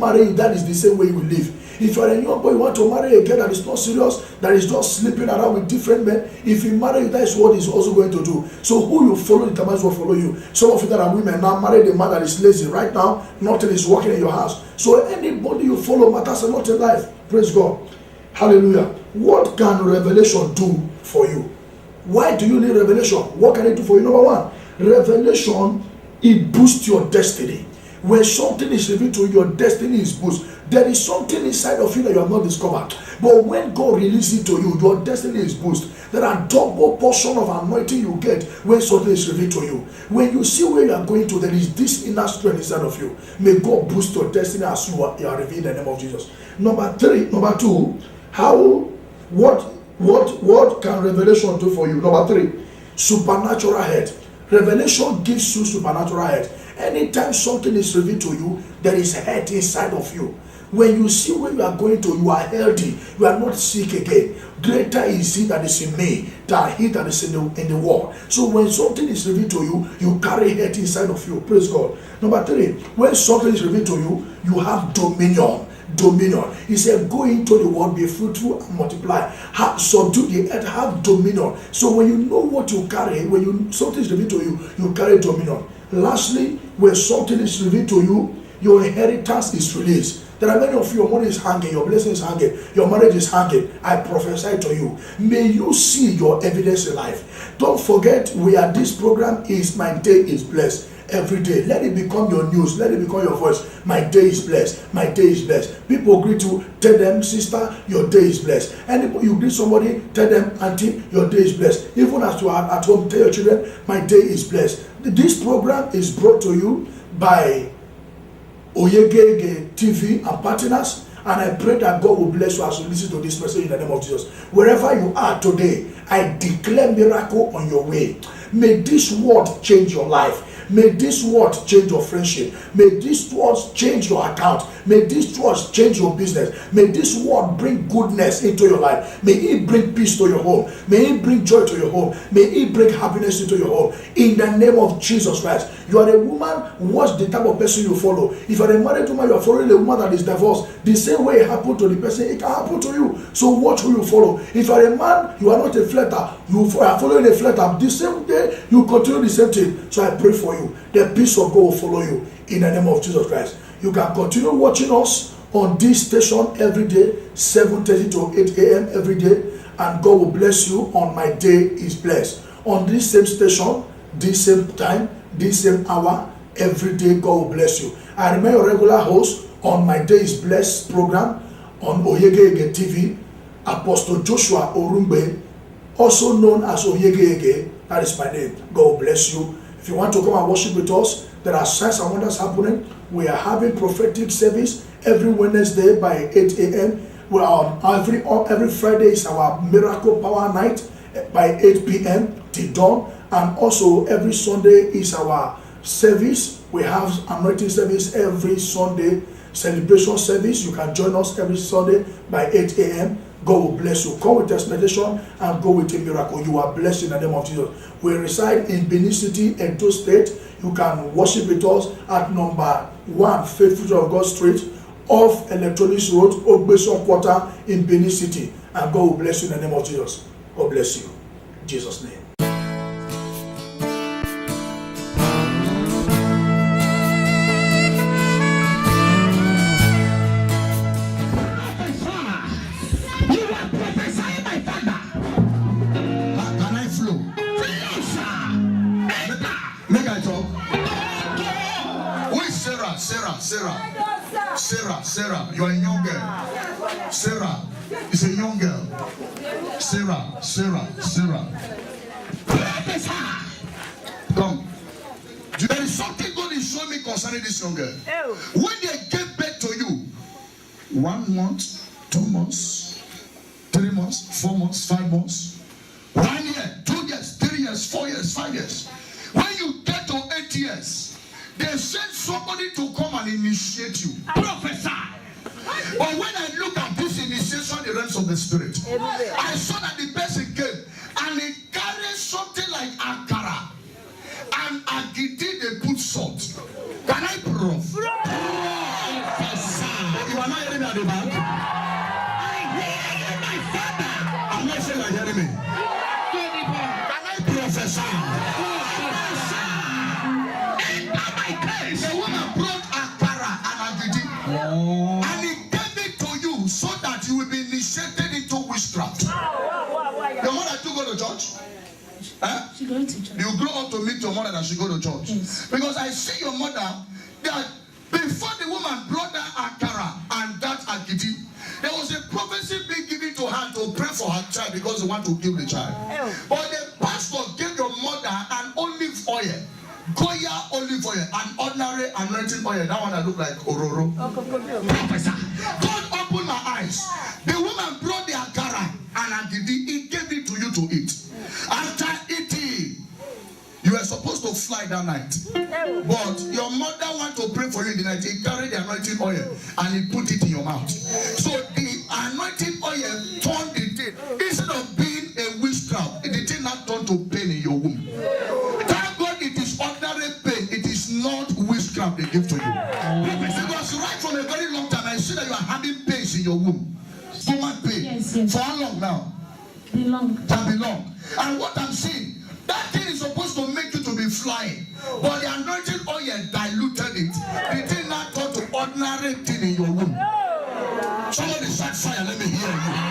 marry you, that is the same way you will live. If you are a young boy, you want to marry a girl that is not serious, that is just sleeping around with different men, if you marry you, that is what he's also going to do. So who you follow determines what follow you. Some of you that are women now marry the man that is lazy. Right now, nothing is working in your house. So anybody you follow matters a lot in life. Praise God. Hallelujah. What can revelation do for you? Why do you need revelation? What can it do for you? Number one, revelation, it boosts your destiny. When something is revealed to you, your destiny is boosted. There is something inside of you that you have not discovered. But when God releases it to you, your destiny is boosted. There are double portion of anointing you get when something is revealed to you. When you see where you are going to, there is this inner strength inside of you. May God boost your destiny as you are revealed in the name of Jesus. Number two, what can revelation do for you? Number three, supernatural head. Revelation gives you supernatural head. Anytime something is revealed to you, there is a head inside of you. When you see where you are going to, you are healthy. You are not sick again. Greater is he that is in me than he that is in the world. So when something is revealed to you, you carry head inside of you. Praise God. Number three, when something is revealed to you, you have dominion. Dominion. He said, go into the world, be fruitful and multiply. Subdue the earth, have dominion. So when you know what you carry, when something is revealed to you, you carry dominion. Lastly, when something is revealed to you, your inheritance is released. There are many of you, your money is hanging, your blessing is hanging, your marriage is hanging. I prophesy to you, may you see your evidence in life. Don't forget where this program is, my day is blessed. Every day, let it become your news, let it become your voice. My day is blessed, my day is blessed. People greet you, tell them, sister, your day is blessed. And you greet somebody, tell them, auntie, your day is blessed. Even as you are at home, tell your children, my day is blessed. This program is brought to you by Oyegege TV and partners, and I pray that God will bless you as you listen to this message in the name of Jesus. Wherever you are today, I declare miracle on your way. May this word change your life. May this word change your friendship. May this word change your account. May this word change your business. May this word bring goodness into your life. May it bring peace to your home. May it bring joy to your home. May it bring happiness into your home. In the name of Jesus Christ. You are a woman, watch the type of person you follow. If you are a married woman, you are following a woman that is divorced. The same way it happened to the person, it can happen to you. So watch who you follow. If you are a man, you are not a flirter. You are following a flirter. The same day, you continue the same thing. So I pray for you. The peace of God will follow you in the name of Jesus Christ. You can continue watching us on this station every day, 7:30 to 8 a.m. every day, and God will bless you on My Day is Blessed. On this same station, this same time, this same hour, every day God will bless you. I remain your regular host on My Day is Blessed program on Oyegege TV, Apostle Joshua Orumbe, also known as Oyegege. That is my name. God will bless you. If you want to come and worship with us, there are signs and wonders happening. We are having prophetic service every Wednesday by 8 a.m. We are every Friday is our miracle power night by 8 p.m. till dawn. And also every Sunday is our service. We have anointing service every Sunday, celebration service. You can join us every Sunday by 8 a.m. God will bless you. Come with expectation and go with a miracle. You are blessed in the name of Jesus. We reside in Benin City, Edo State. You can worship with us at number 1 Faithful of God Street off Electronics Road, Ogbeson Quarter in Benin City. And God will bless you in the name of Jesus. God bless you. In Jesus' name. Sarah, you are a young girl. Sarah is a young girl. Sarah. Come. There is something God is showing me concerning this young girl. When they gave birth to you, 1 month, 2 months, 3 months, 4 months, 5 months, 1 year, 2 years, 3 years, 4 years, 5 years. When you get to 8 years, they send somebody to come and initiate you. Prophesy. But when I look at this initiation in the realms of the spirit, I saw that the person came and he carried something like akara and agidi they put salt. Can I prophesy? You are not hearing me at the back? I hear you, my father. I'm not saying you're hearing me. Can I prophesy? Enter my case. The woman brought akara and agidi. And he gave it to you so that you will be initiated into witchcraft. Your mother too go to church? Huh? She going to church. You grow up to meet your mother that she go to church. Yes. Because I see your mother that before the woman brought that akara and that agidi, there was a prophecy being given to her to pray for her child because they want to kill the child. But the pastor gave your mother an olive oil, Goya olive oil, an ordinary anointing oil. That one that look like Ororo. Professor, God opened my eyes. The woman brought the akara and agidi. He gave it to you to eat. After eating, you were supposed to fly that night, but your mother want to pray for you in the night. He carried the anointing oil and he put it in your mouth. So the anointing oil turned the thing, instead of being a witchcraft, the thing not turned to pain in your womb. Thank God it is ordinary pain. It is not witchcraft they give to you. Because right from a very long time I see that you are having pains in your womb. Stomach pain. Yes. For how long now? Belong. Can be long. And what I'm saying, that thing is supposed to make you to be flying, but the anointing oil diluted it. The thing now turned to ordinary thing in your womb. Somebody shout fire, let me hear you.